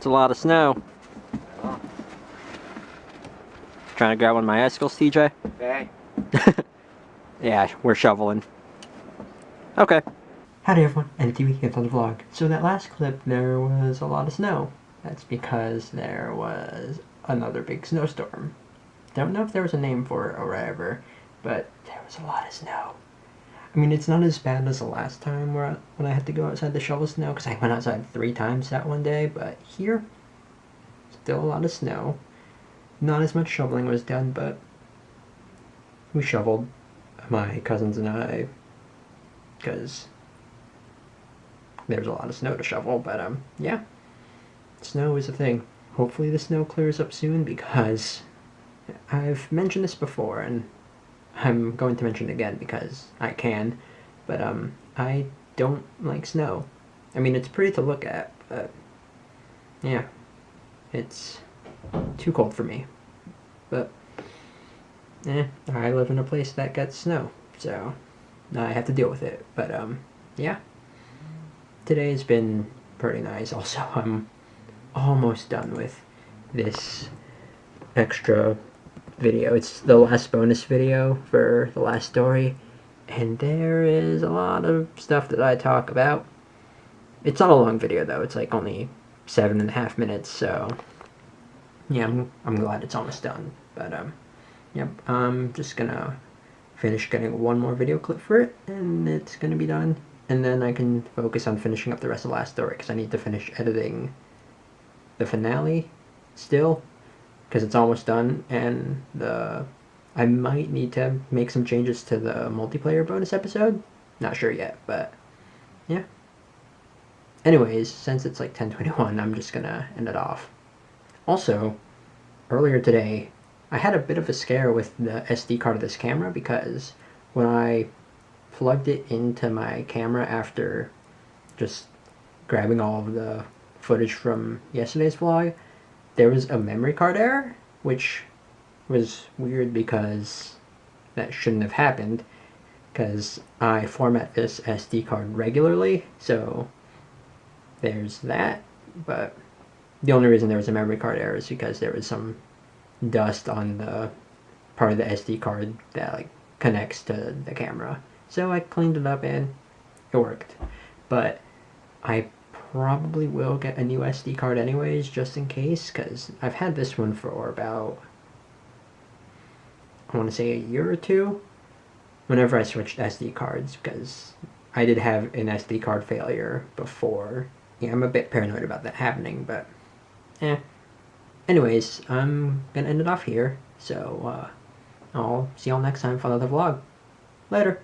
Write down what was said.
It's a lot of snow. Trying to grab one of my icicles, TJ? Okay. Yeah, we're shoveling. Okay. Howdy everyone, NTV here on the vlog. So that last clip, there was a lot of snow. That's because there was another big snowstorm. Don't know if there was a name for it or whatever, but there was a lot of snow. I mean, it's not as bad as the last time when I had to go outside to shovel snow, because I went outside 3 times that one day, but here, still a lot of snow. Not as much shoveling was done, but we shoveled, my cousins and I, because there's a lot of snow to shovel, but yeah, snow is a thing. Hopefully the snow clears up soon, because I've mentioned this before, and I'm going to mention it again because I can, but I don't like snow. I mean, it's pretty to look at, but yeah, it's too cold for me. But I live in a place that gets snow, so I have to deal with it. But yeah, today's been pretty nice. Also, I'm almost done with this extra video. It's the last bonus video for the last story, and there is a lot of stuff that I talk about. It's not a long video though, it's like only 7.5 minutes, so yeah, I'm glad it's almost done. But yep, I'm just gonna finish getting one more video clip for it, and it's gonna be done, and then I can focus on finishing up the rest of the last story, because I need to finish editing the finale still, because it's almost done, and I might need to make some changes to the multiplayer bonus episode. Not sure yet, but yeah. Anyways, since it's like 10:21, I'm just gonna end it off. Also, earlier today, I had a bit of a scare with the SD card of this camera, because when I plugged it into my camera after just grabbing all of the footage from yesterday's vlog, there was a memory card error, which was weird because that shouldn't have happened, because I format this SD card regularly, so there's that. But the only reason there was a memory card error is because there was some dust on the part of the SD card that like connects to the camera. So I cleaned it up and it worked. But I probably will get a new SD card anyways, just in case, because I've had this one for about, I want to say, a year or two, whenever I switched SD cards, because I did have an SD card failure before. Yeah, I'm a bit paranoid about that happening, but anyways, I'm gonna end it off here, so I'll see y'all next time for another vlog. Later.